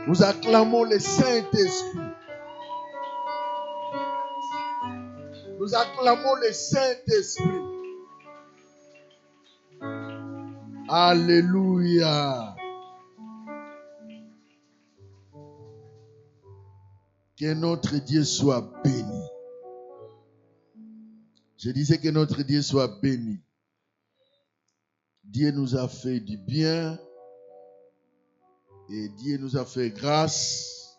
Nous acclamons le Saint-Esprit. Nous acclamons le Saint-Esprit. Alléluia. Que notre Dieu soit béni. Je disais que notre Dieu soit béni. Dieu nous a fait du bien et Dieu nous a fait grâce.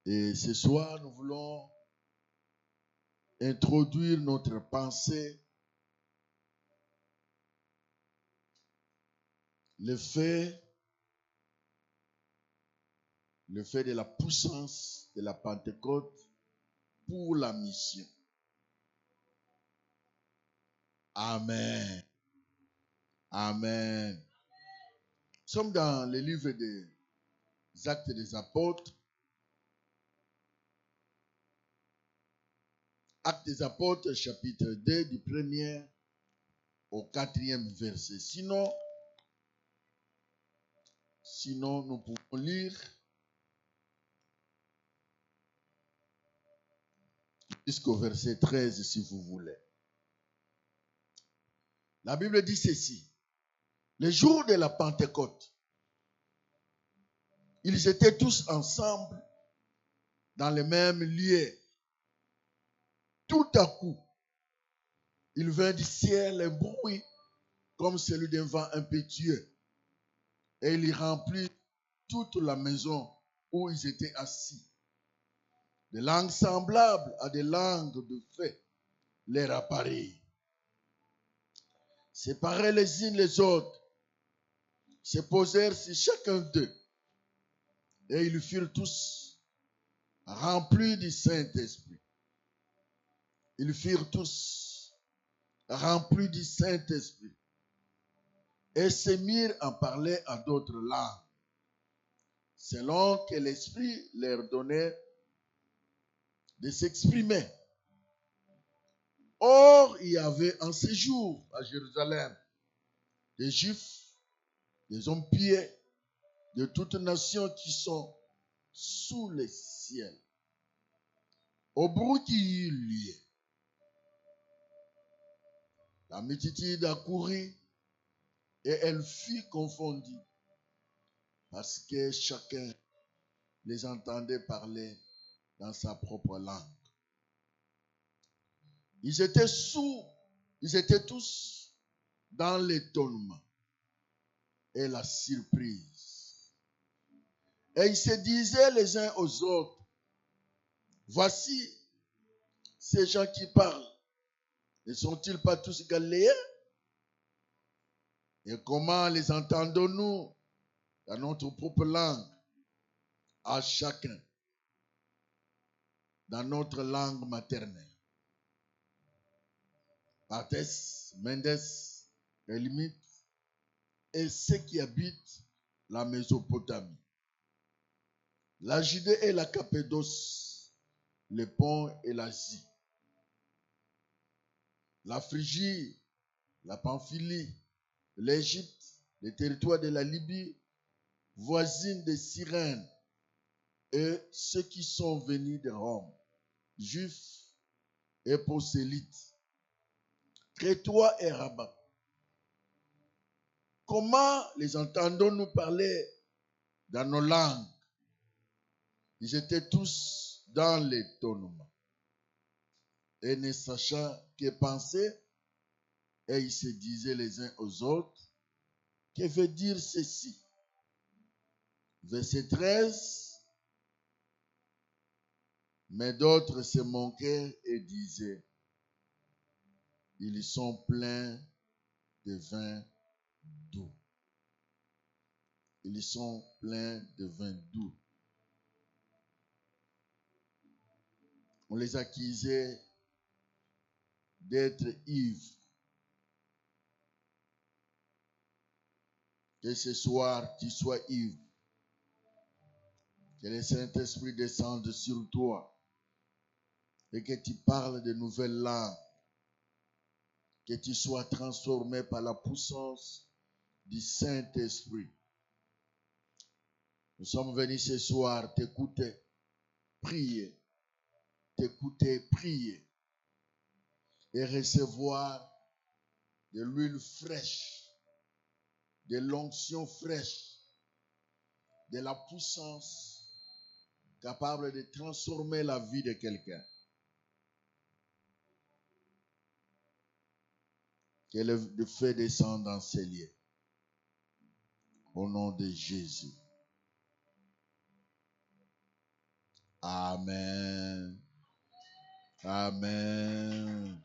Et ce soir, nous voulons introduire notre pensée, le fait de la puissance de la Pentecôte pour la mission. Amen. Amen. Nous sommes dans le livre des Actes des Apôtres. Actes des Apôtres, chapitre 2, du 1er au 4e verset. Sinon, nous pouvons lire jusqu'au verset 13 si vous voulez. La Bible dit ceci. Le jour de la Pentecôte, ils étaient tous ensemble dans le même lieu. Tout à coup, il vint du ciel un bruit comme celui d'un vent impétueux. Et il y remplit toute la maison où ils étaient assis. Des langues semblables à des langues de feu leur apparurent. Séparés les unes les autres, se posèrent sur chacun d'eux. Et ils furent tous remplis du Saint-Esprit. Ils furent tous remplis du Saint-Esprit. Et se mirent à parler à d'autres langues, selon que l'Esprit leur donnait de s'exprimer. Or, il y avait en séjour à Jérusalem des Juifs, des hommes pieux, de toutes nations qui sont sous le ciel. Au bruit qui eut lieu, la multitude accourut et elle fut confondue parce que chacun les entendait parler dans sa propre langue. Ils étaient tous dans l'étonnement et la surprise. Et ils se disaient les uns aux autres, voici ces gens qui parlent. Ne sont-ils pas tous Galiléens? Et comment les entendons-nous dans notre propre langue, à chacun, dans notre langue maternelle? Parthes, Mendes, Élimite, et ceux qui habitent la Mésopotamie, la Judée et la Cappadoce, le Pont et l'Asie, la Phrygie, la Pamphylie, l'Égypte, les territoires de la Libye, voisines de Cyrène, et ceux qui sont venus de Rome, Juifs et prosélytes, Crétois et Rabbins. Comment les entendons-nous parler dans nos langues? Ils étaient tous dans l'étonnement et ne sachant que penser, et ils se disaient les uns aux autres, que veut dire ceci? Verset 13, mais d'autres se moquaient et disaient, ils sont pleins de vin doux. Ils sont pleins de vin doux. On les accusait d'être ivres. Que ce soir, tu sois ivre. Que le Saint-Esprit descende sur toi et que tu parles de nouvelles langues. Que tu sois transformé par la puissance du Saint-Esprit. Nous sommes venus ce soir t'écouter, prier, prier et recevoir de l'huile fraîche, de l'onction fraîche, de la puissance capable de transformer la vie de quelqu'un. Que le feu descende dans ces lieux. Au nom de Jésus. Amen. Amen.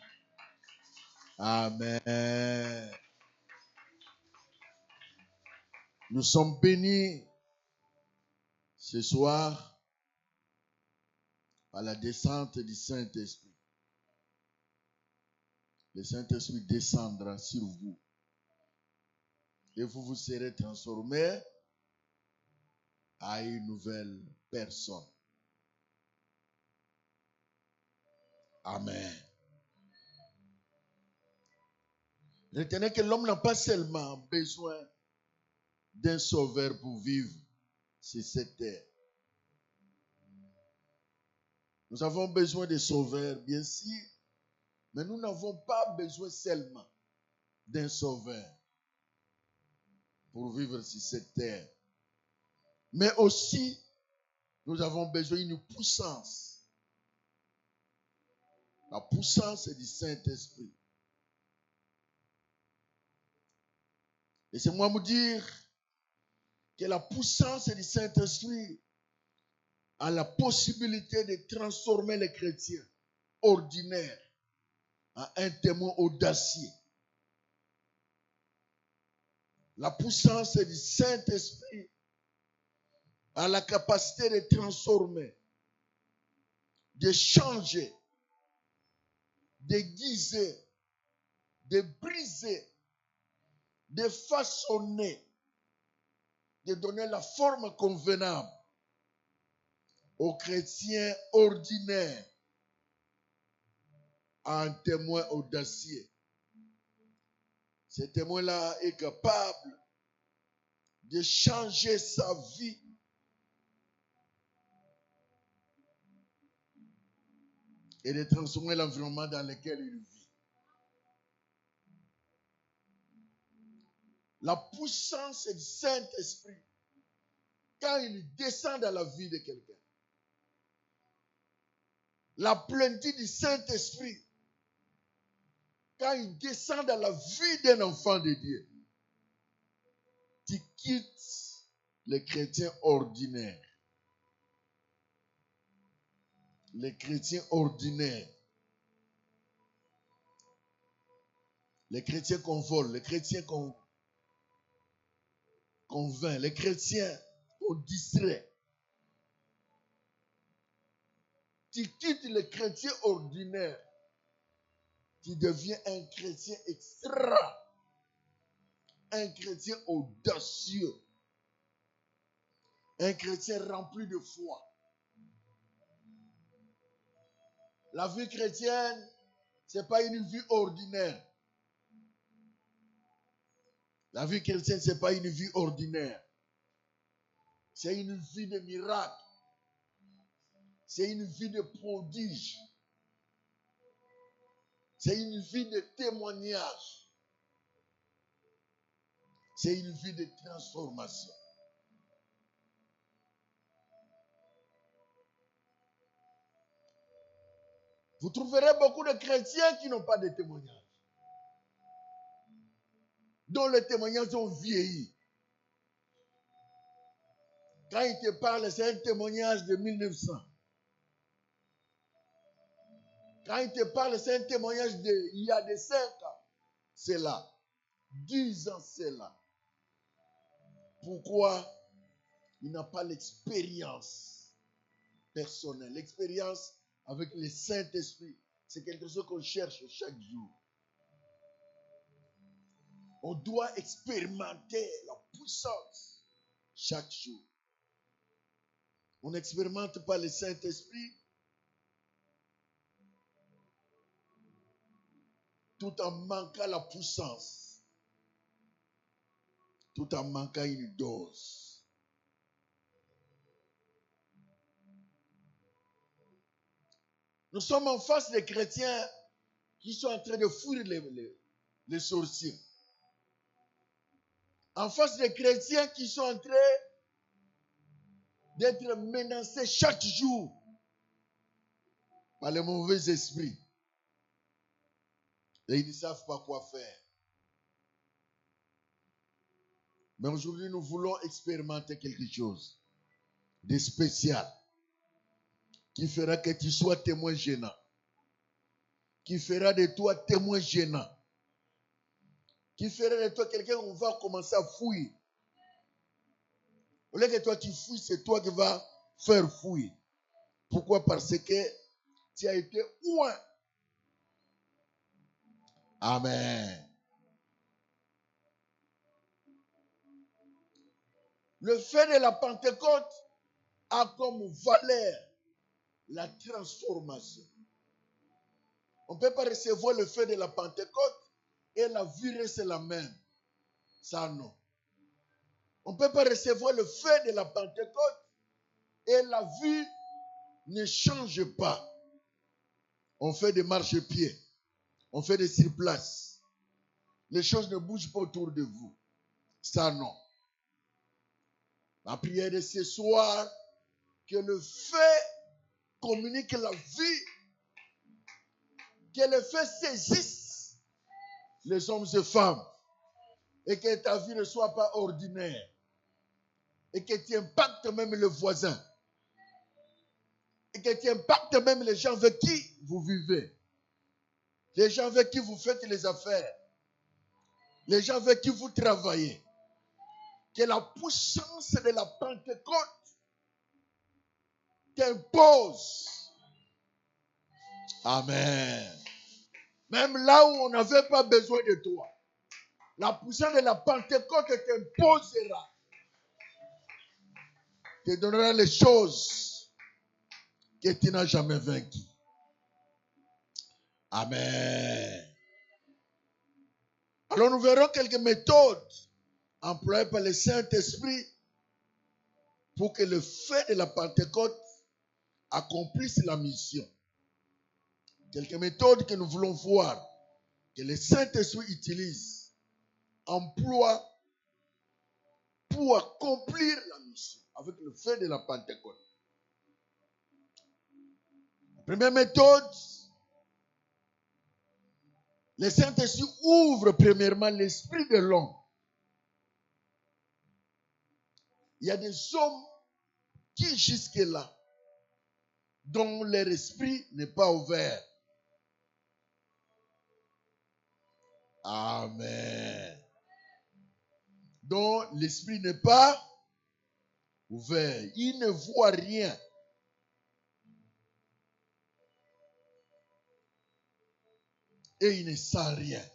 Amen. Nous sommes bénis ce soir par la descente du Saint-Esprit. Le Saint-Esprit descendra sur vous. Et vous serez transformés à une nouvelle personne. Amen. Retenez que l'homme n'a pas seulement besoin d'un sauveur pour vivre sur cette terre. Nous avons besoin de sauveurs, bien sûr, mais nous n'avons pas besoin seulement d'un sauveur pour vivre sur cette terre. Mais aussi, nous avons besoin d'une puissance. La puissance du Saint-Esprit. Laissez-moi vous dire que la puissance du Saint-Esprit a la possibilité de transformer les chrétiens ordinaires en un témoin audacieux. La puissance du Saint-Esprit a la capacité de transformer, de changer, de guiser, de briser, de façonner, de donner la forme convenable aux chrétiens ordinaires à un témoin audacieux. Ce témoin-là est capable de changer sa vie et de transformer l'environnement dans lequel il vit. La puissance du Saint-Esprit, quand il descend dans la vie de quelqu'un, la plénitude du Saint-Esprit, quand il descend dans la vie d'un enfant de Dieu, tu quittes les chrétiens ordinaires. Les chrétiens ordinaires. Les chrétiens qu'on vole, les chrétiens qu'on vainc, les chrétiens qu'on distrait. Tu quittes les chrétiens ordinaires. Tu deviens un chrétien extra. Un chrétien audacieux. Un chrétien rempli de foi. La vie chrétienne, ce n'est pas une vie ordinaire. La vie chrétienne, ce n'est pas une vie ordinaire. C'est une vie de miracle. C'est une vie de prodige. C'est une vie de témoignage. C'est une vie de transformation. Vous trouverez beaucoup de chrétiens qui n'ont pas de témoignage. Dont les témoignages ont vieilli. Quand ils te parlent, c'est un témoignage de 1900. Quand ils te parlent, c'est un témoignage d'il y a de 5 ans. C'est là. 10 ans, c'est là. Pourquoi? Il n'a pas l'expérience personnelle. L'expérience avec le Saint-Esprit, c'est quelque chose qu'on cherche chaque jour. On doit expérimenter la puissance chaque jour. On n'expérimente pas le Saint-Esprit tout en manquant la puissance, tout en manquant une dose. Nous sommes en face des chrétiens qui sont en train de fuir les sorciers. En face des chrétiens qui sont en train d'être menacés chaque jour par les mauvais esprits. Et ils ne savent pas quoi faire. Mais aujourd'hui, nous voulons expérimenter quelque chose de spécial qui fera que tu sois témoin gênant. Qui fera de toi témoin gênant. Qui fera de toi quelqu'un où on va commencer à fouiller. Au lieu que toi tu fouilles, c'est toi qui vas faire fouiller. Pourquoi? Parce que tu as été oint. Amen. Le fait de la Pentecôte a comme valeur la transformation. On ne peut pas recevoir le fait de la Pentecôte et la vie reste la même. Ça, non. On ne peut pas recevoir le fait de la Pentecôte et la vie ne change pas. On fait des marchepieds. On fait des surplaces. Les choses ne bougent pas autour de vous. Ça, non. La prière de ce soir, que le fait communique la vie, que le fait saisisse les hommes et femmes, et que ta vie ne soit pas ordinaire, et que tu impactes même le voisin, et que tu impactes même les gens avec qui vous vivez, les gens avec qui vous faites les affaires, les gens avec qui vous travaillez. Que la puissance de la Pentecôte t'impose. Amen. Même là où on n'avait pas besoin de toi, la puissance de la Pentecôte t'imposera. Te donnera les choses que tu n'as jamais vaincues. Amen. Alors nous verrons quelques méthodes employées par le Saint-Esprit pour que le fait de la Pentecôte accomplisse la mission. Quelques méthodes que nous voulons voir, que le Saint-Esprit utilise, emploie pour accomplir la mission avec le fait de la Pentecôte. La première méthode, le Saint-Esprit ouvre premièrement l'esprit de l'homme. Il y a des hommes qui jusque-là, dont leur esprit n'est pas ouvert. Amen. Dont l'esprit n'est pas ouvert. Il ne voit rien. Et il ne sent rien.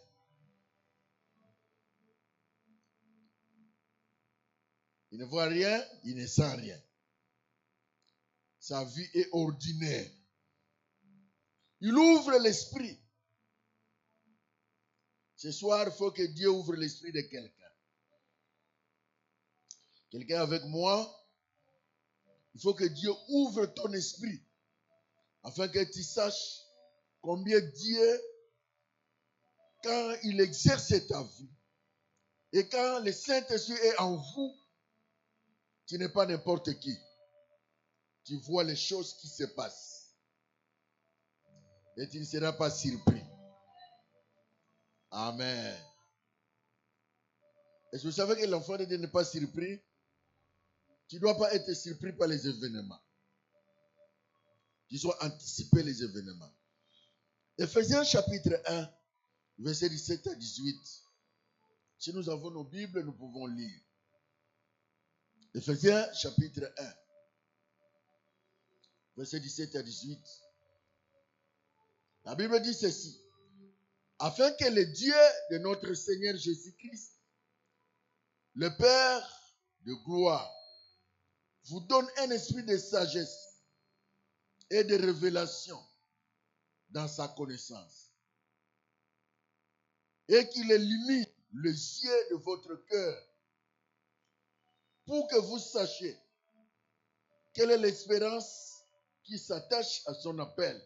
Il ne voit rien, il ne sent rien. Sa vie est ordinaire. Il ouvre l'esprit. Ce soir, il faut que Dieu ouvre l'esprit de quelqu'un. Quelqu'un avec moi, il faut que Dieu ouvre ton esprit afin que tu saches combien Dieu, quand il exerce ta vie et quand le Saint-Esprit est en vous, tu n'es pas n'importe qui. Tu vois les choses qui se passent et tu ne seras pas surpris. Amen. Est-ce que vous savez que l'enfant de Dieu n'est pas surpris? Tu ne dois pas être surpris par les événements. Tu dois anticiper les événements. Ephésiens chapitre 1, verset 17 à 18. Si nous avons nos Bibles, nous pouvons lire. Ephésiens chapitre 1, verset 17 à 18. La Bible dit ceci. Afin que le Dieu de notre Seigneur Jésus-Christ, le Père de gloire, vous donne un esprit de sagesse et de révélation dans sa connaissance. Et qu'il illumine les yeux de votre cœur pour que vous sachiez quelle est l'espérance qui s'attache à son appel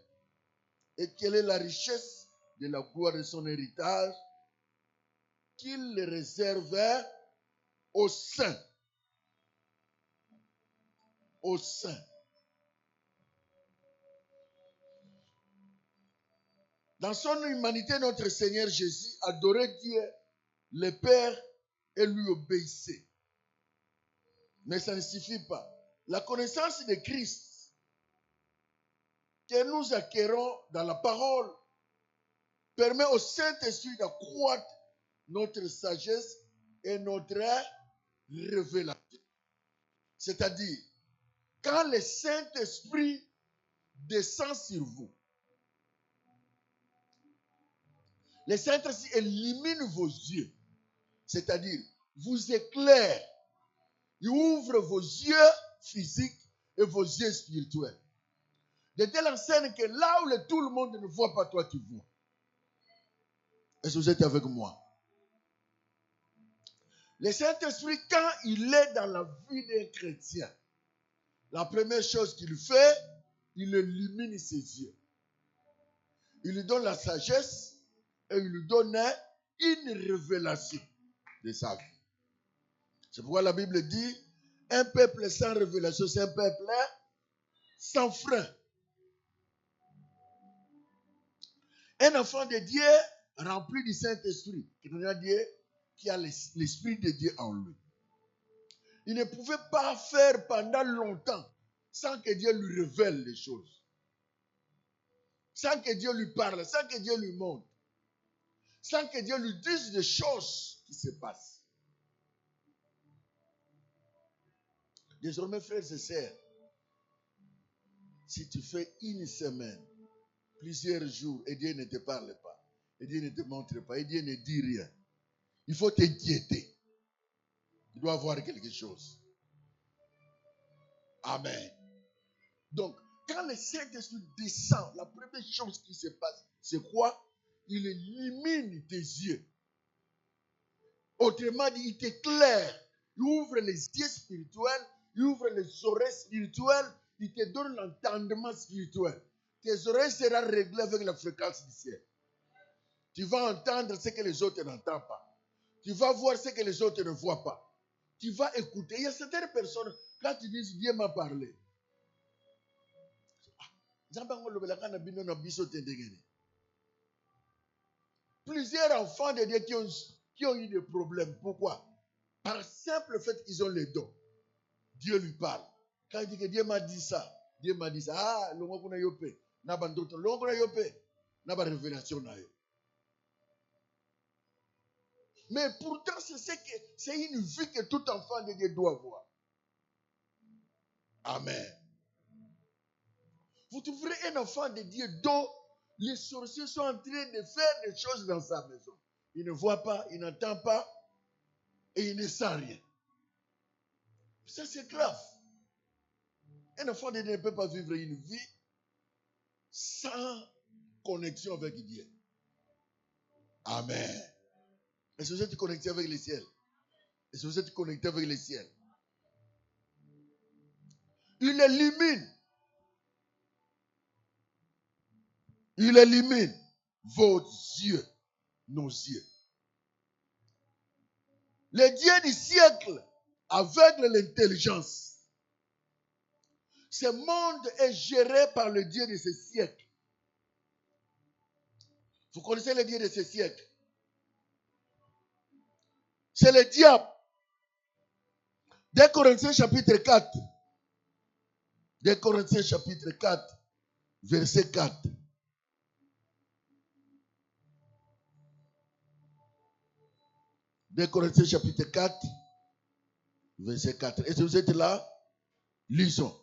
Et quelle est la richesse de la gloire de son héritage qu'il réservait aux saints. Aux saints. Dans son humanité, notre Seigneur Jésus adorait Dieu, le Père, et lui obéissait. Mais ça ne suffit pas. La connaissance de Christ que nous acquérons dans la parole permet au Saint-Esprit d'accroître notre sagesse et notre révélation. C'est-à-dire, quand le Saint-Esprit descend sur vous, le Saint-Esprit élimine vos yeux. C'est-à-dire, vous éclaire. Il ouvre vos yeux physiques et vos yeux spirituels. De telle enseigne que là où tout le monde ne voit pas, toi tu vois. Est-ce que vous êtes avec moi? Le Saint-Esprit, quand il est dans la vie d'un chrétien, la première chose qu'il fait, il illumine ses yeux. Il lui donne la sagesse et il lui donne une révélation de sa vie. C'est pourquoi la Bible dit, un peuple sans révélation, c'est un peuple sans frein. Un enfant de Dieu rempli du Saint-Esprit, qui a l'Esprit de Dieu en lui. Il ne pouvait pas faire pendant longtemps sans que Dieu lui révèle les choses. Sans que Dieu lui parle, sans que Dieu lui montre. Sans que Dieu lui dise des choses qui se passent. Désormais, frères et sœurs, si tu fais une semaine, plusieurs jours, et Dieu ne te parle pas, et Dieu ne te montre pas, et Dieu ne dit rien, il faut t'inquiéter. Il doit avoir quelque chose. Amen. Donc, quand le Saint-Esprit descend, la première chose qui se passe, c'est quoi? Il illumine tes yeux. Autrement dit, il t'éclaire. Il ouvre les yeux spirituels, il ouvre les oreilles spirituelles, il te donne l'entendement spirituel. Tes oreilles seront réglées avec la fréquence du ciel. Tu vas entendre ce que les autres n'entendent pas. Tu vas voir ce que les autres ne voient pas. Tu vas écouter. Il y a certaines personnes, quand tu dis Dieu m'a parlé, plusieurs enfants de Dieu qui ont eu des problèmes. Pourquoi? Par simple fait qu'ils ont les dons. Dieu lui parle. Quand il dit que Dieu m'a dit ça, Dieu m'a dit ça. Ah, l'on a yopé. N'a pas d'autre. L'on a yopé. N'a pas révélation. Mais pourtant, c'est une vie que tout enfant de Dieu doit avoir. Amen. Vous trouverez un enfant de Dieu dont les sorciers sont en train de faire des choses dans sa maison. Il ne voit pas, il n'entend pas et il ne sent rien. Ça, c'est grave. Un enfant de Dieu ne peut pas vivre une vie sans connexion avec Dieu. Amen. Est-ce que vous êtes connecté avec le ciel? Est-ce que vous êtes connecté avec le ciel? Il élimine. Il élimine vos yeux, nos yeux. Le Dieu du siècle aveugle l'intelligence. Ce monde est géré par le Dieu de ce siècle. Vous connaissez le Dieu de ce siècle? C'est le diable. 2 Corinthiens chapitre 4. 2 Corinthiens chapitre 4, verset 4. De Corinthiens chapitre 4, verset 4. Est-ce que vous êtes là? Lisons.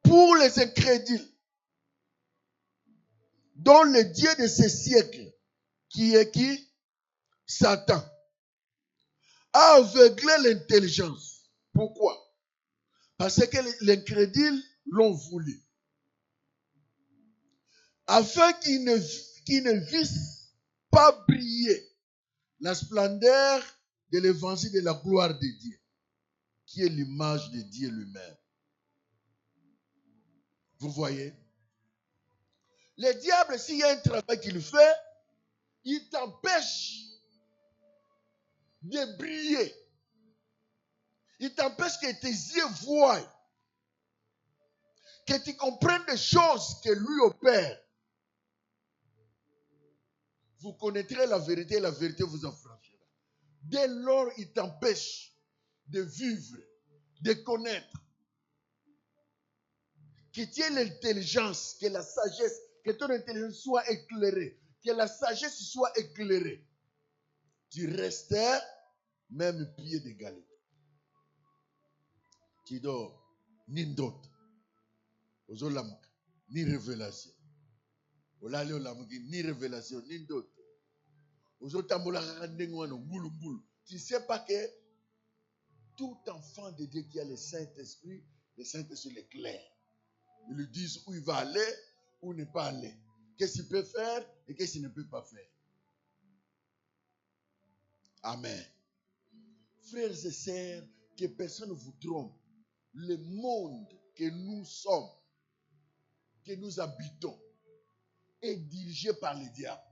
Pour les incrédules, dont le Dieu de ce siècle, qui est qui? Satan, a aveuglé l'intelligence. Pourquoi? Parce que les incrédules l'ont voulu. Afin qu'ils ne vissent pas briller la splendeur de l'évangile de la gloire de Dieu, qui est l'image de Dieu lui-même. Vous voyez? Le diable, s'il y a un travail qu'il fait, il t'empêche de briller. Il t'empêche que tes yeux voient, que tu comprennes des choses que lui opère. Vous connaîtrez la vérité et la vérité vous affranchira. Dès lors, il t'empêche de vivre, de connaître. Que tu aies l'intelligence, que la sagesse, que ton intelligence soit éclairée, que la sagesse soit éclairée. Tu restes même pied d'égalité. Tu dors, ni d'autre. Ni révélation. Ni révélation, ni d'autre. Tu ne sais pas que tout enfant de Dieu qui a le Saint-Esprit l'éclaire. Ils lui disent où il va aller, où ne pas aller. Qu'est-ce qu'il peut faire et qu'est-ce qu'il ne peut pas faire. Amen. Frères et sœurs, que personne ne vous trompe. Le monde que nous sommes, que nous habitons, est dirigé par le diable,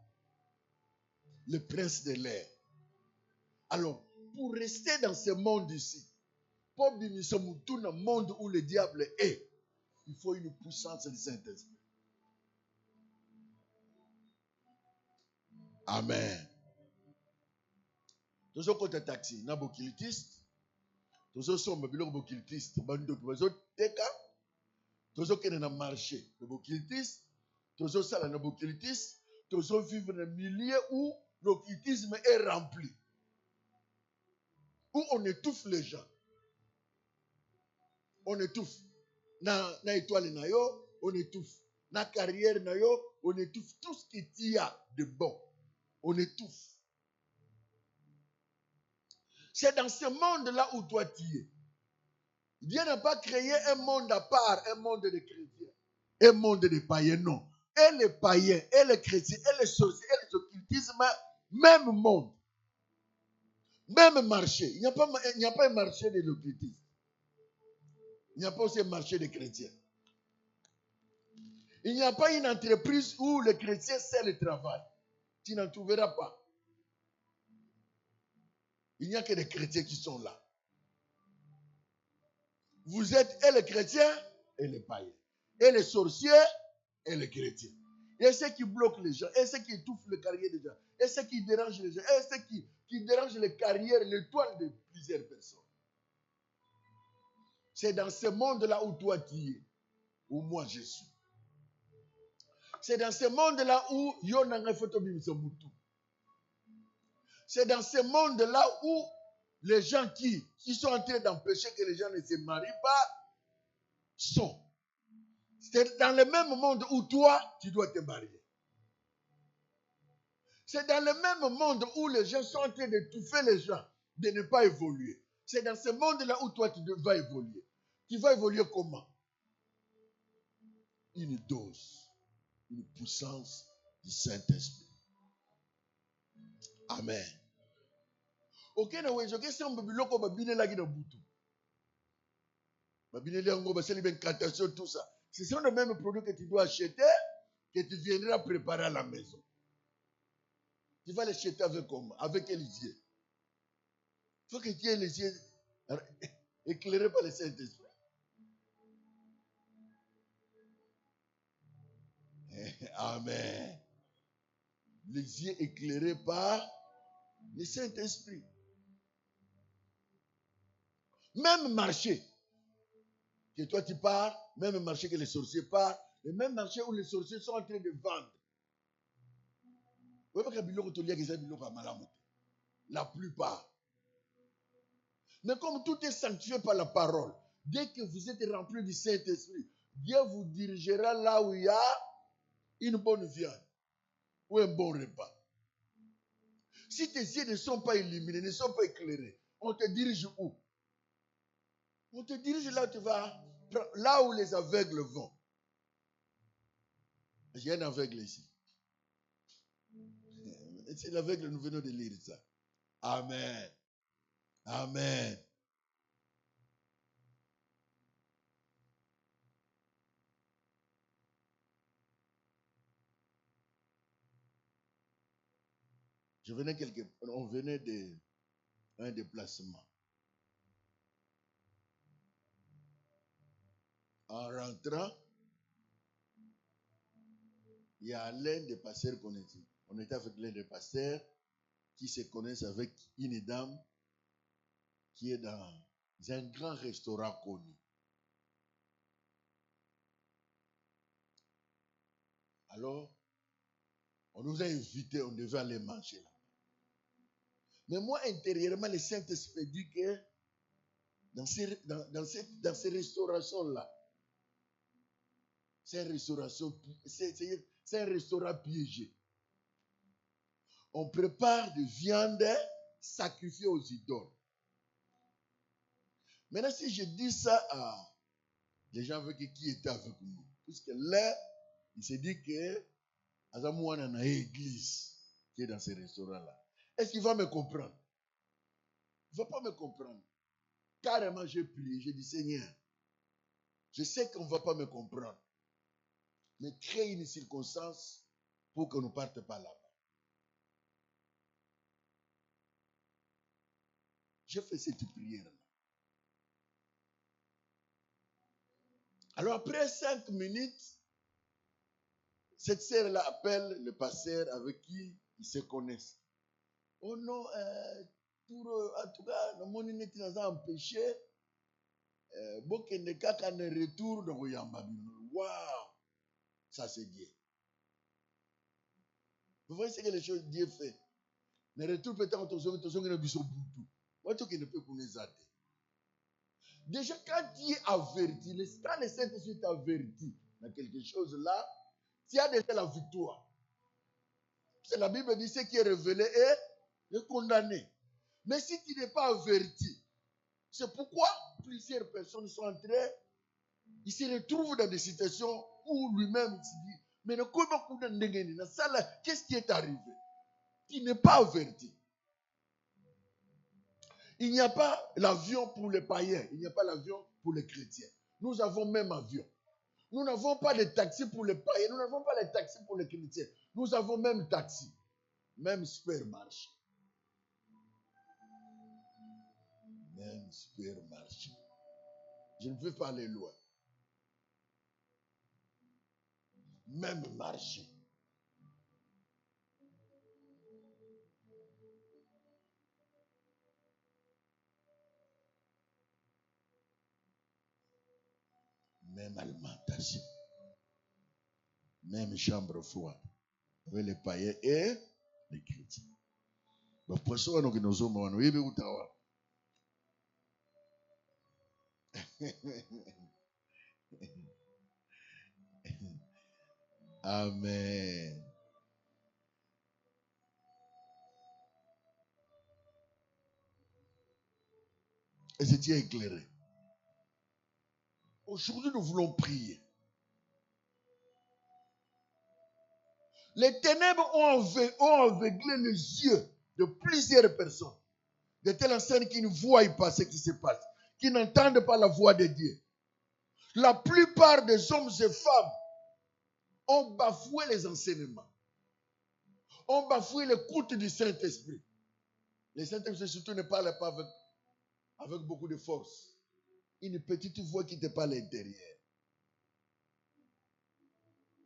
le prince de l'air. Alors, pour rester dans ce monde ici, pour que nous sommes tout dans le monde où le diable est, il faut une puissance du Saint-Esprit. Amen. Tous ceux qui ont taxi, na bokilitiste, tous ceux qui sont bokilitiste, tous ceux qui sont dans le marché, les bokilitistes, tous ceux qui sont dans le bokilitiste, tous ceux qui vivent dans le milieu où l'occultisme est rempli, où on étouffe les gens. On étouffe. Na étoile na yo, on étouffe. Na carrière na yo, on étouffe tout ce qu'il y a de bon. On étouffe. C'est dans ce monde-là où toi tu es. Dieu n'a pas créé un monde à part, un monde de chrétiens, un monde de païens, non. Et les païens, et les chrétiens, et les sorciers, et les occultismes, même monde. Même marché. Il n'y a pas un marché de l'occultisme. Il n'y a pas aussi un marché des chrétiens. Il n'y a pas une entreprise où les chrétiens seuls travaillent. Tu n'en trouveras pas. Il n'y a que des chrétiens qui sont là. Vous êtes et les chrétiens et les païens. Et les sorciers et les chrétiens. Et ceux qui bloquent les gens. Et ceux qui étouffent les carrières des gens. Et ceux qui dérangent les gens. Et ceux qui dérangent les carrières, l'étoile de plusieurs personnes. C'est dans ce monde-là où toi tu es. Où moi je suis. C'est dans ce monde-là où Yonanga Fotobimusomutu. C'est dans ce monde-là où les gens qui sont en train d'empêcher que les gens ne se marient pas sont. C'est dans le même monde où toi, tu dois te marier. C'est dans le même monde où les gens sont en train d'étouffer les gens, de ne pas évoluer. C'est dans ce monde-là où toi, tu vas évoluer. Tu vas évoluer comment? Une dose, une puissance du Saint-Esprit. Amen. Ok, na wezo ke sembe biloko babinelaki na butu. Babineli yango basali incantation tout ça. Ce sont les mêmes produits que tu dois acheter, que tu viendras préparer à la maison. Tu vas les acheter avec comment? Avec quels yeux? Il faut que tu aies les yeux éclairés par le Saint-Esprit. Amen. Les yeux éclairés par le Saint-Esprit. Même marché que toi tu pars, même marché que les sorciers partent, le même marché où les sorciers sont en train de vendre. La plupart. Mais comme tout est sanctifié par la parole, dès que vous êtes rempli du Saint-Esprit, Dieu vous dirigera là où il y a une bonne viande ou un bon repas. Si tes yeux ne sont pas illuminés, ne sont pas éclairés, on te dirige où? On te dirige là où tu vas, là où les aveugles vont. J'ai un aveugle ici. C'est l'aveugle, nous venons de lire ça. Amen. Amen. On venait d'un déplacement. En rentrant, il y a l'un des pasteurs qu'on était. On était avec l'un des pasteurs qui se connaissent avec une dame qui est dans un grand restaurant connu. Alors, on nous a invités, on devait aller manger là. Mais moi, intérieurement, le Saint-Esprit dit que dans ces restaurations-là, c'est un restaurant piégé. On prépare de viande sacrifiée aux idoles. Maintenant, si je dis ça à les gens qui étaient avec nous, puisque là, il s'est dit que Azamouana a une église qui est dans ce restaurant-là. Est-ce qu'il va me comprendre? Il ne va pas me comprendre. Carrément, j'ai prié, j'ai dit, Seigneur, je sais qu'on ne va pas me comprendre, mais crée une circonstance pour qu'on ne parte pas là-bas. J'ai fait cette prière-là. Alors après 5 minutes, cette sœur-là appelle le pasteur avec qui ils se connaissent. Oh non, en tout cas, le monde n'est pas empêché. Bokende kaka ne retour de Royamba. Waouh! Ça c'est Dieu. Vous voyez ce que les choses Dieu fait. Ne retour peut-être en tozo ne biso boutou. Moi tout qui ne peut connaître ça. Déjà quand Dieu avertit, quand le Saint-Esprit t'avertit dans quelque chose là, tu as déjà la victoire. C'est la Bible dit ce qui est révélé est condamné. Mais si tu n'es pas averti, c'est pourquoi plusieurs personnes sont entrées, ils se retrouvent dans des situations où lui-même se dit, mais qu'est-ce qui est arrivé? Il n'est pas averti. Il n'y a pas l'avion pour les païens, il n'y a pas l'avion pour les chrétiens. Nous avons même avion. Nous n'avons pas de taxi pour les païens, nous n'avons pas de taxi pour les chrétiens. Nous avons même taxi, même supermarché. Même supermarché. Je ne veux pas aller loin. Même marché. Même alimentation. Même chambre froide. Avec les païens et les chrétiens. Amen. Et c'est Dieu éclairé. Aujourd'hui, nous voulons prier. Les ténèbres ont aveuglé les yeux de plusieurs personnes. De telle enseigne qui ne voient pas ce qui se passe, qui n'entendent pas la voix de Dieu. La plupart des hommes et femmes ont bafoué les enseignements, ont bafoué l'écoute du Saint-Esprit. Le Saint-Esprit surtout ne parle pas avec beaucoup de force. Une petite voix qui te parle à l'intérieur.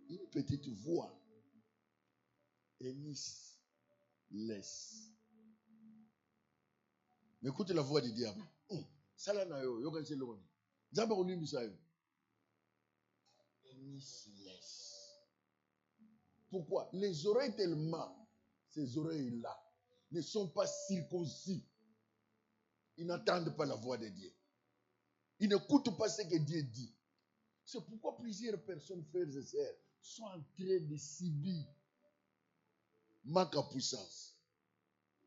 Une petite voix. Énis, laisse. Mais écoute la voix du diable. Ça là, yo quand c'est loin. Diable on lui ça. Énis, laisse. Pourquoi? Les oreilles tellement, ces oreilles-là, ne sont pas circoncis. Ils n'entendent pas la voix de Dieu. Ils n'écoutent pas ce que Dieu dit. C'est pourquoi plusieurs personnes, frères et sœurs, sont en train de subir manque à puissance.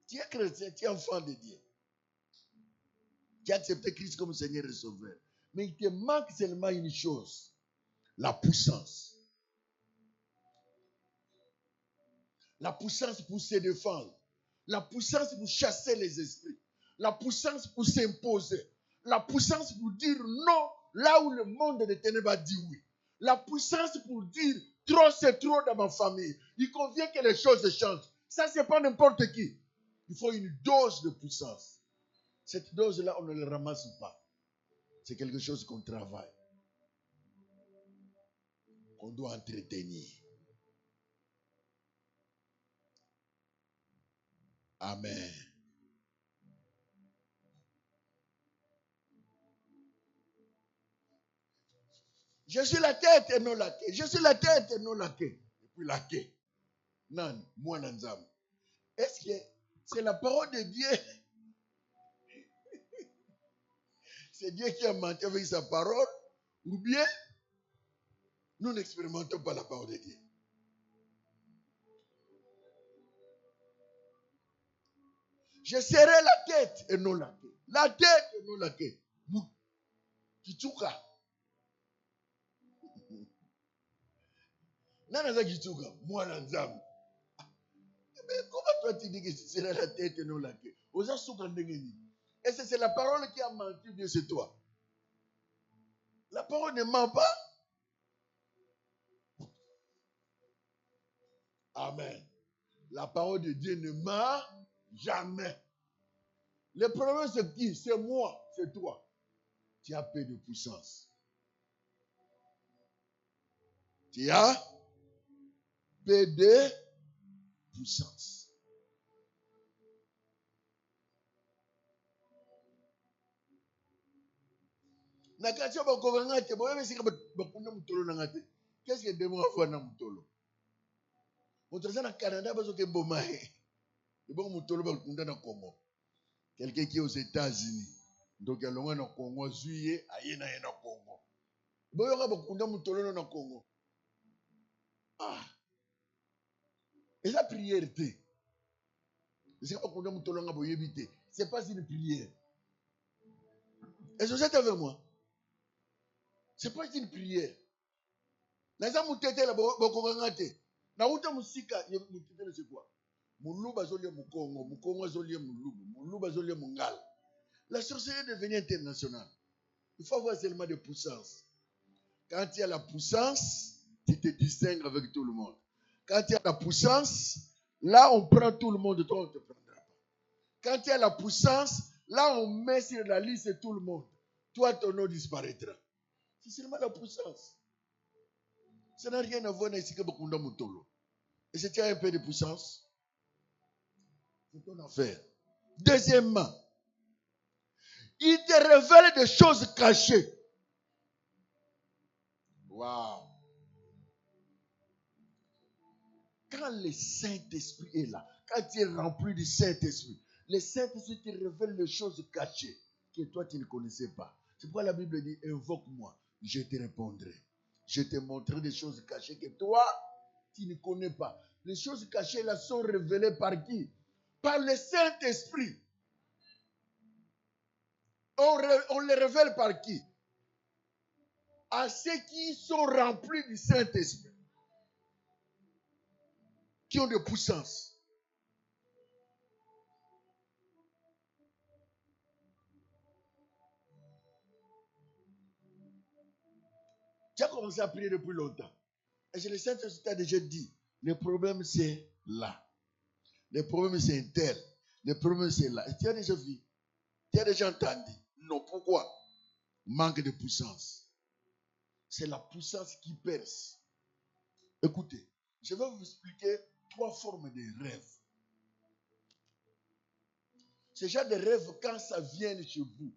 Tu es chrétien, tu es enfant de Dieu. Tu as accepté Christ comme Seigneur et Sauveur. Mais il te manque seulement une chose, la puissance. La puissance pour se défendre. La puissance pour chasser les esprits. La puissance pour s'imposer. La puissance pour dire non là où le monde des ténèbres dit oui. La puissance pour dire trop c'est trop dans ma famille. Il convient que les choses changent. Ça, c'est pas n'importe qui. Il faut une dose de puissance. Cette dose-là, on ne la ramasse pas. C'est quelque chose qu'on travaille, qu'on doit entretenir. Amen. Je suis la tête et non la queue. Je suis la tête et non la queue. Et puis la queue. Non, moi, Nanzam. Est-ce que c'est la parole de Dieu? C'est Dieu qui a menti avec sa parole? Ou bien, nous n'expérimentons pas la parole de Dieu? Je serai la tête et non la queue. La tête et non la queue. Kitsuka. Nanaza Kitsuka. Moi, Nanzam. Mais comment toi tu dis que tu seras la tête et non la queue? Et c'est la parole qui a menti, bien c'est toi. La parole ne ment pas. Amen. La parole de Dieu ne ment jamais. Le problème, c'est qui? C'est moi, c'est toi. Tu as peu de puissance. Tu as peu de puissance. Qu'est-ce que démon a fait dans Moutolo? Moutolo na Canada parce que Bomae. Et bon Moutolo va le dans Congo. Quelqu'un qui est aux États-Unis. Donc il y a le Congo juillet, aïe na Congo. Bon il y aura beaucoup de Moutolo dans le Congo. Ah. Et la prière était. C'est pas qu'on Moutolo na boyebité. C'est pas une prière. Est-ce que vous êtes avec moi? C'est pas une prière. Naza mutete la bokongangate. Na uta musika mutete c'est quoi? Muluba zolie mukongo, mukongo zolie mulubu, muluba zolie mungal. La sorcellerie est devenue internationale. Il faut avoir seulement de puissance. Quand il y a la puissance, tu te distingues avec tout le monde. Quand il y a la puissance, là on prend tout le monde, toi on ne te prendra pas. Quand il y a la puissance, là on met sur la liste tout le monde. Toi ton nom disparaîtra. C'est seulement la puissance. Ça n'a rien à voir avec ce que Bakunda Moutolo. Et si tu as un peu de puissance, c'est ton affaire. Deuxièmement, il te révèle des choses cachées. Waouh. Quand le Saint-Esprit est là, quand tu es rempli du Saint-Esprit, le Saint-Esprit te révèle les choses cachées que toi tu ne connaissais pas. C'est pourquoi la Bible dit, invoque-moi, je te répondrai. Je te montrerai des choses cachées que toi, tu ne connais pas. Les choses cachées là sont révélées par qui? Par le Saint-Esprit. On les révèle par qui? À ceux qui sont remplis du Saint-Esprit. Qui ont de puissance. Tu as commencé à prier depuis longtemps. Et le Saint-Esprit t'a déjà dit, le problème c'est là. Le problème c'est un tel. Le problème c'est là. Et tu as déjà vu? Tu as déjà entendu? Non, pourquoi? Manque de puissance. C'est la puissance qui perce. Écoutez, je vais vous expliquer 3 formes de rêves. Ce genre de rêve, quand ça vient chez vous,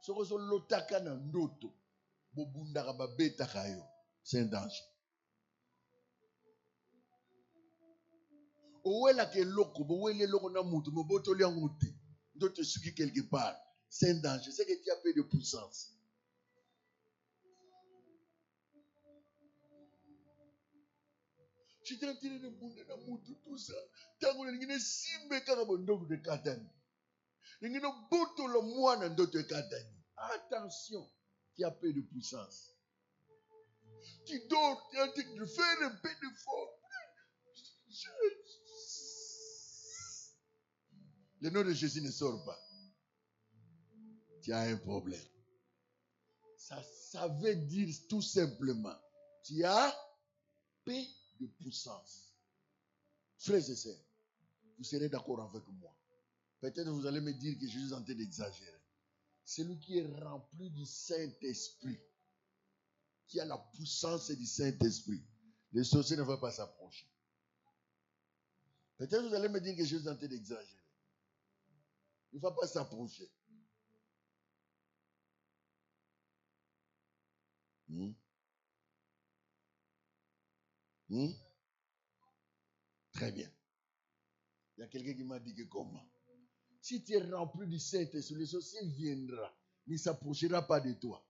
c'est un danger. Quelque part, c'est un danger. C'est que tu as peu de puissance. Je suis en train de me tout ça. Tango ngine simbe kaka bondogo de katani. Ngine boto lo mwana ndoto katani. Attention, tu as peu de puissance. Tu dors, tu es en train de faire un peu d'effort. Le nom de Jésus ne sort pas. Tu as un problème. Ça veut dire tout simplement, tu as peu de puissance. Frères et sœurs, vous serez d'accord avec moi. Peut-être vous allez me dire que je suis en train d'exagérer. Celui qui est rempli du Saint-Esprit, qui a la puissance du Saint-Esprit, les sorciers ne vont pas s'approcher. Peut-être vous allez me dire que je suis en train d'exagérer. Il ne va pas s'approcher. Très bien. Il y a quelqu'un qui m'a dit que comment? Si tu es rempli du Saint-Esprit, le sorcier viendra, il ne s'approchera pas de toi.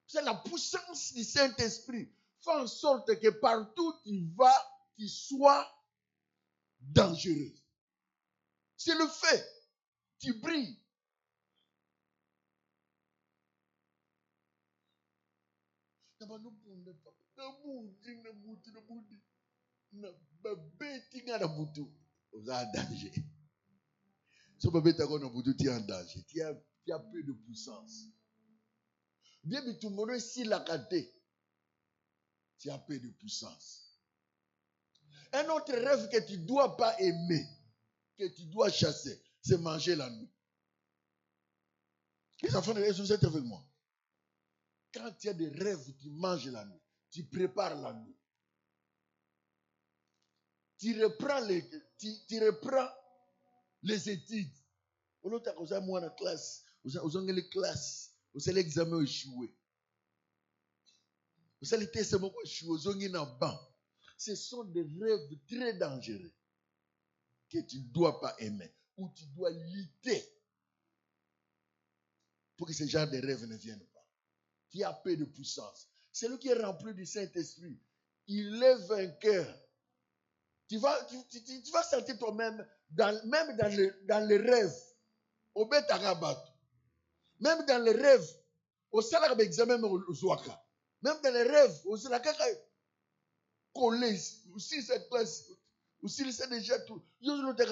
C'est la puissance du Saint-Esprit. Fait en sorte que partout tu vas, tu sois dangereux. C'est le fait. Tu brilles. Vous êtes en danger. Ce bébé tu es en danger. Tu as peu de puissance. Bien que tout le monde ici l'a gâté. Tu as peu de puissance. Un autre rêve que tu ne dois pas aimer, que tu dois chasser, c'est manger la nuit. Les enfants de Jésus, vous êtes avec moi. Quand tu as des rêves, tu manges la nuit. Tu prépares la nuit. Tu reprends les études. Vous avez moi en classe. Vous avez les classes. Vous avez l'examen échoué. Vous avez les tests échoués. Vous avez un banc. Ce sont des rêves très dangereux que tu ne dois pas aimer. Ou tu dois lutter pour que ce genre de rêves ne viennent pas. Tu as peu de puissance. Celui qui est rempli du Saint-Esprit, il est vainqueur. Tu vas sentir toi-même, même dans les rêves, au Betarabat, même dans les rêves, au salaire d'examen au Zouaka, même dans les rêves, au Zouaka, collège, aussi cette classe, aussi c'est déjà tout,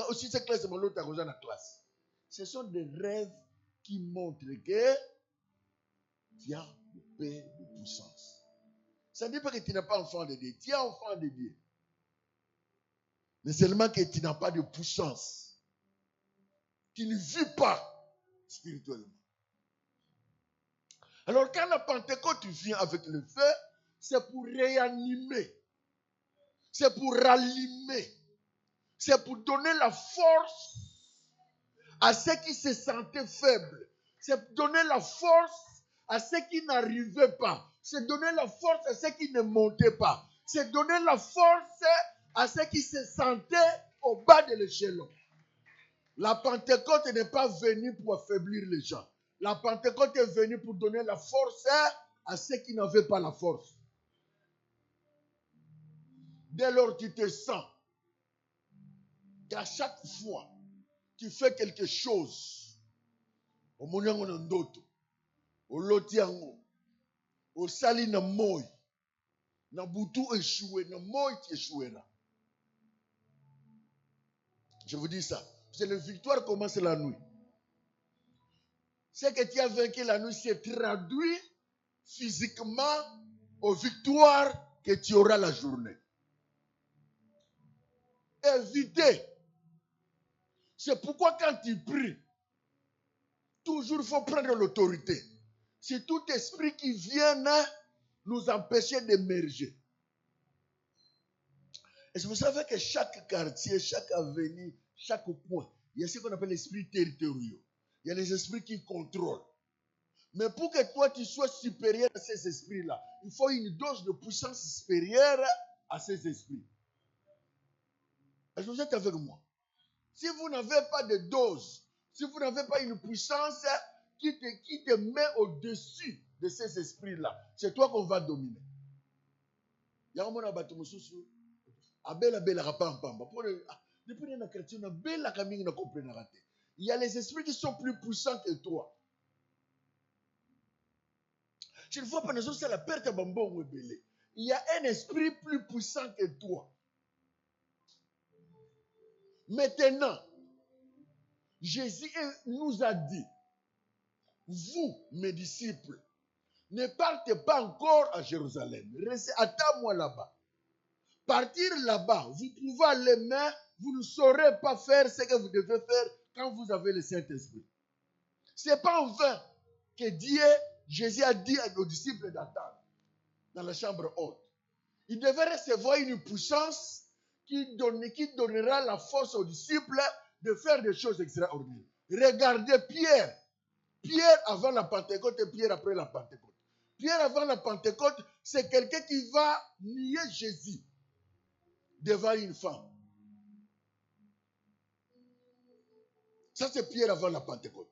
aussi cette classe, l'autre dans la classe. Ce sont des rêves qui montrent que tu as peu de puissance. Ça ne dit pas que tu n'es pas enfant de Dieu, tu es enfant de Dieu. Mais seulement que tu n'as pas de puissance. Tu ne vis pas spirituellement. Alors quand la Pentecôte vient avec le feu, c'est pour réanimer. C'est pour rallumer. C'est pour donner la force à ceux qui se sentaient faibles. C'est pour donner la force à ceux qui n'arrivaient pas. C'est donner la force à ceux qui ne montaient pas. C'est donner la force à ceux qui se sentaient au bas de l'échelon. La Pentecôte n'est pas venue pour affaiblir les gens. La Pentecôte est venue pour donner la force à ceux qui n'avaient pas la force. Dès lors, tu te sens qu'à chaque fois, tu fais quelque chose. Au monyango na ndoto, au lotiango, au sali na moi, na butu échoué, na moi tu échoueras. Je vous dis ça. C'est la victoire commence la nuit. Ce que tu as vaincu la nuit se traduit physiquement aux victoires que tu auras la journée. Évitez. C'est pourquoi quand tu pries, toujours il faut prendre l'autorité. C'est tout esprit qui vient nous empêcher d'émerger. Et vous savez que chaque quartier, chaque avenue, chaque coin, il y a ce qu'on appelle l'esprit territoriaux. Il y a les esprits qui contrôlent. Mais pour que toi tu sois supérieur à ces esprits-là, il faut une dose de puissance supérieure à ces esprits. Est-ce que vous êtes avec moi? Si vous n'avez pas de dose, si vous n'avez pas une puissance qui te met au-dessus de ces esprits-là, c'est toi qu'on va dominer. Il y a un moment où il y a les esprits qui sont plus puissants que toi. Je ne vois pas la perte de bambou. Il y a un esprit plus puissant que toi. Maintenant, Jésus nous a dit, vous, mes disciples, ne partez pas encore à Jérusalem. Restez, attends-moi là-bas. partir là-bas, vous pouvez aller, mais vous ne saurez pas faire ce que vous devez faire quand vous avez le Saint-Esprit. Ce n'est pas en vain que Jésus a dit aux disciples d'attendre dans la chambre haute. Il devait recevoir une puissance qui donnera la force aux disciples de faire des choses extraordinaires. Regardez Pierre. Pierre avant la Pentecôte et Pierre après la Pentecôte. Pierre avant la Pentecôte, c'est quelqu'un qui va nier Jésus devant une femme. Ça, c'est Pierre avant la Pentecôte.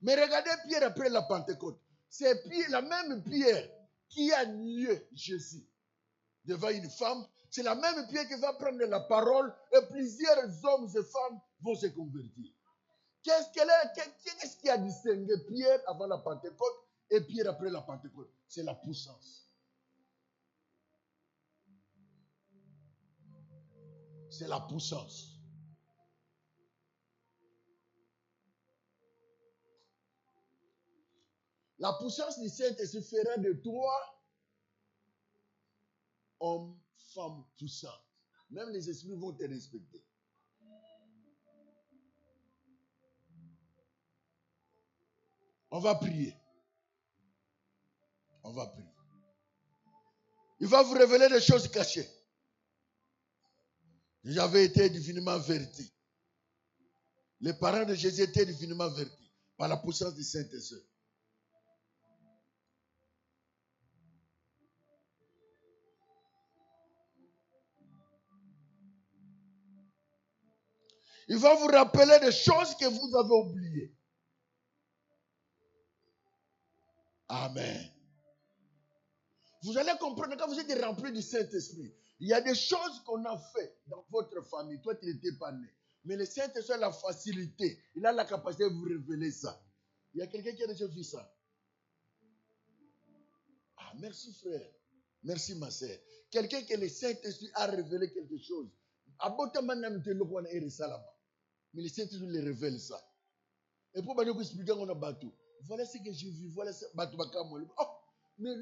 Mais regardez Pierre après la Pentecôte. C'est la même Pierre qui a nié Jésus devant une femme. C'est la même Pierre qui va prendre la parole et plusieurs hommes et femmes vont se convertir. Qu'est-ce qui a distingué Pierre avant la Pentecôte et Pierre après la Pentecôte? C'est la puissance. C'est la puissance. La puissance du Saint-Esprit fera de toi homme, femme puissant. Même les esprits vont te respecter. On va prier. On va prier. Il va vous révéler des choses cachées. J'avais été divinement averti. Les parents de Jésus étaient divinement avertis par la puissance du Saint-Esprit. Il va vous rappeler des choses que vous avez oubliées. Amen. Vous allez comprendre quand vous êtes rempli du Saint-Esprit. Il y a des choses qu'on a fait dans votre famille. Toi, tu n'étais pas né. Mais le Saint-Esprit a la facilité. Il a la capacité de vous révéler ça. Il y a quelqu'un qui a déjà vu ça. Ah, merci frère. Merci ma sœur. Quelqu'un que le Saint-Esprit a révélé quelque chose. Mais le Saint-Esprit le révèle ça. Et pour vous expliquer on a bateau. Voilà ce que j'ai vu. Voilà ce bateau. Oh, mais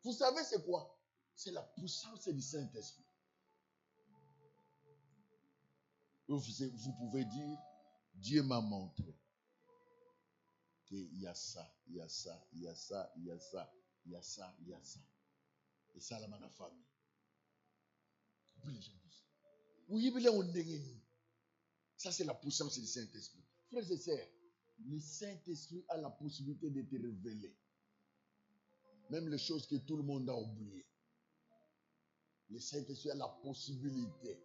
vous savez c'est quoi? C'est la puissance du Saint-Esprit. Vous pouvez dire, Dieu m'a montré qu'il y a ça, il y a ça, il y a ça, il y a ça, il y a ça, il y a ça. Et ça, la famille. Oui, ça, c'est la puissance du Saint-Esprit. Frères et sœurs, le Saint-Esprit a la possibilité de te révéler. Même les choses que tout le monde a oubliées. Le Saint-Esprit a la possibilité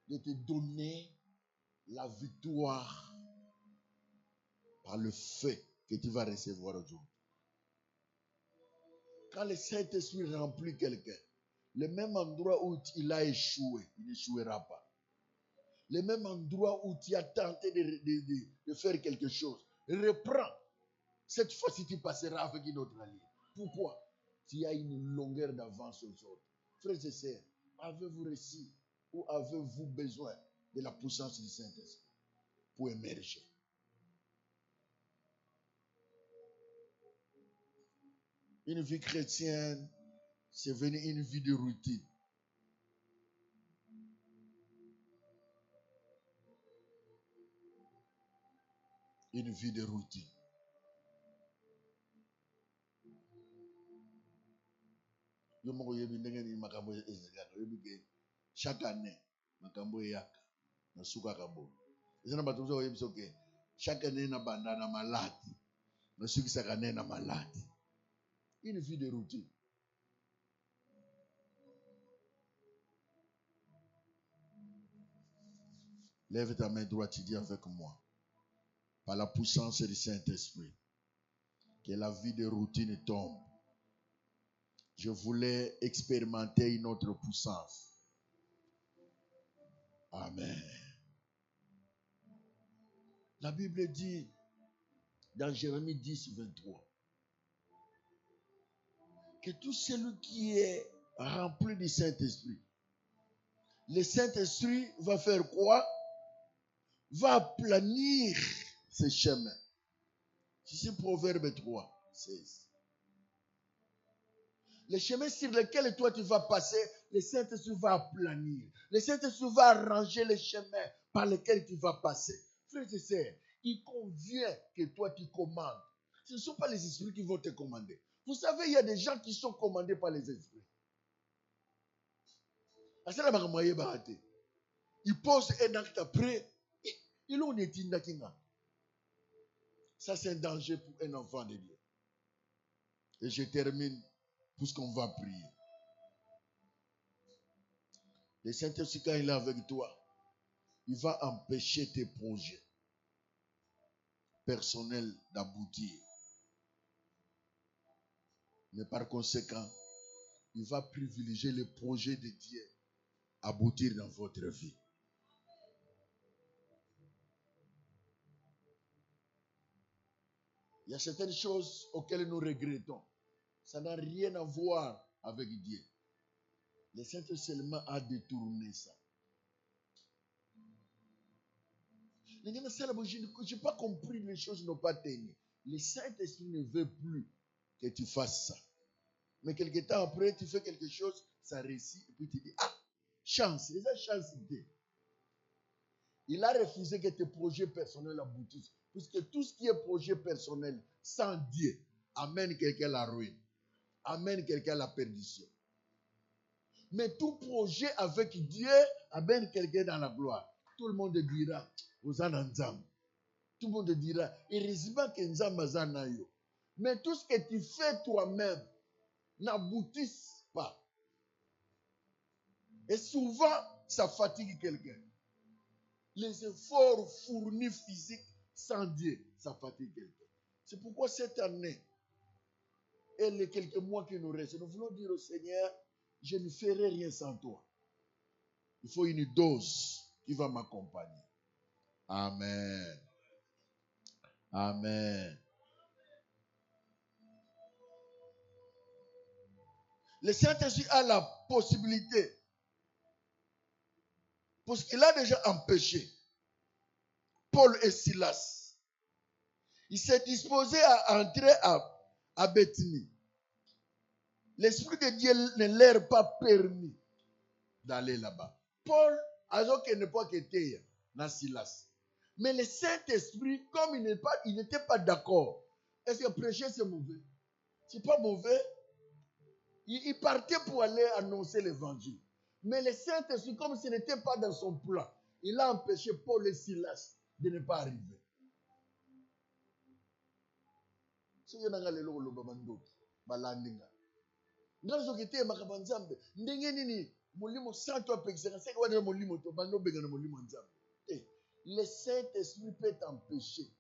de te donner la victoire par le fait que tu vas recevoir aujourd'hui. Quand le Saint-Esprit remplit quelqu'un, le même endroit où il a échoué, il n'échouera pas. Le même endroit où tu as tenté de faire quelque chose, reprends. Cette fois-ci, tu passeras avec une autre alliée. Pourquoi? Tu as une longueur d'avance aux autres. Frères et sœurs, avez-vous réussi ou avez-vous besoin de la puissance du Saint-Esprit pour émerger? Une vie chrétienne, c'est devenu une vie de routine. Une vie de routine. Chaque année, chaque année, malade. Une vie de routine. Lève ta main droite, tu dis avec moi. Par la puissance du Saint-Esprit, que la vie de routine tombe. Je voulais expérimenter une autre puissance. Amen. La Bible dit dans Jérémie 10, 23 que tout celui qui est rempli du Saint-Esprit, le Saint-Esprit va faire quoi? Va aplanir ses chemins. C'est Proverbe 3, 16. Les chemins sur lesquels toi tu vas passer, le Saint-Esprit va aplanir. Le Saint-Esprit va arranger les chemins par lesquels tu vas passer. Frères et sœurs, il convient que toi tu commandes. Ce ne sont pas les esprits qui vont te commander. Vous savez, il y a des gens qui sont commandés par les esprits. Ils posent un acte après. Ils ont été. Ça, c'est un danger pour un enfant de Dieu. Et je termine puisqu'on va prier. Le Saint-Esprit, quand il est avec toi, il va empêcher tes projets personnels d'aboutir. Mais par conséquent, il va privilégier les projets de Dieu aboutir dans votre vie. Il y a certaines choses auxquelles nous regrettons. Ça n'a rien à voir avec Dieu. Le Saint-Esprit seulement a détourné ça. Je n'ai pas compris, les choses n'ont pas tenu. Le Saint-Esprit ne veut plus que tu fasses ça. Mais quelque temps après, tu fais quelque chose, ça réussit, et puis tu dis, ah, chance, c'est ça chance. Il a refusé que tes projets personnels aboutissent. Puisque tout ce qui est projet personnel sans Dieu amène quelqu'un à la ruine, amène quelqu'un à la perdition. Mais tout projet avec Dieu amène quelqu'un dans la gloire. Tout le monde dira, vous en Nzam. Tout le monde dira, heureusement que Nzam azanayo. Mais tout ce que tu fais toi-même n'aboutit pas. Et souvent, ça fatigue quelqu'un. Les efforts fournis physiques sans Dieu, ça fatigue quelqu'un. C'est pourquoi cette année, et les quelques mois qui nous restent, nous voulons dire au Seigneur, je ne ferai rien sans toi. Il faut une dose qui va m'accompagner. Amen. Amen. Le Saint-Esprit a la possibilité, parce qu'il a déjà empêché Paul et Silas. Il s'est disposé à entrer à Béthanie. L'Esprit de Dieu ne leur a pas permis d'aller là-bas. Paul, alors qu'il n'est pas été dans Silas. Mais le Saint-Esprit, comme il n'était pas d'accord, est-ce que prêcher c'est mauvais? C'est pas mauvais. Il partait pour aller annoncer l'évangile. Mais le Saint-Esprit, comme ce n'était pas dans son plan, il a empêché Paul et Silas de ne pas arriver. Le Saint-Esprit peut t'empêcher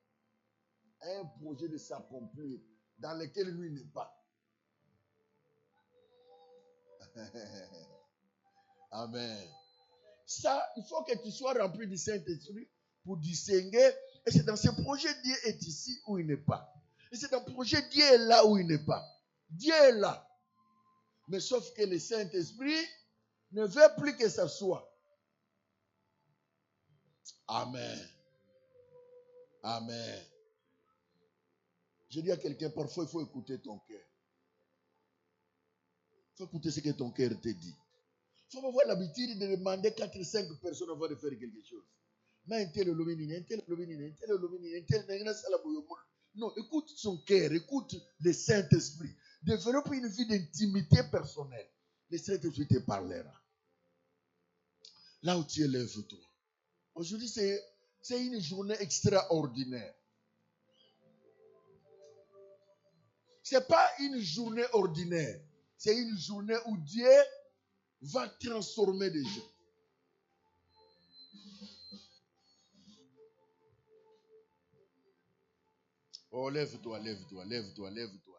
un projet de s'accomplir dans lequel lui n'est pas. Amen. Ça, il faut que tu sois rempli du Saint-Esprit pour distinguer. Et c'est dans ce projet, Dieu est ici ou il n'est pas. Et c'est dans le projet, Dieu est là ou il n'est pas. Dieu est là. Mais sauf que le Saint-Esprit ne veut plus que ça soit. Amen. Amen. Je dis à quelqu'un, parfois il faut écouter ton cœur. Il faut écouter ce que ton cœur te dit. Il faut avoir l'habitude de demander 4-5 personnes avant de faire quelque chose. Non, écoute son cœur, écoute le Saint-Esprit. Développe une vie d'intimité personnelle. Le Saint-Esprit te parlera. Là où tu es, lève-toi. Aujourd'hui, c'est une journée extraordinaire. Ce n'est pas une journée ordinaire. C'est une journée où Dieu va transformer des gens. Oh, lève-toi, lève-toi, lève-toi, lève-toi.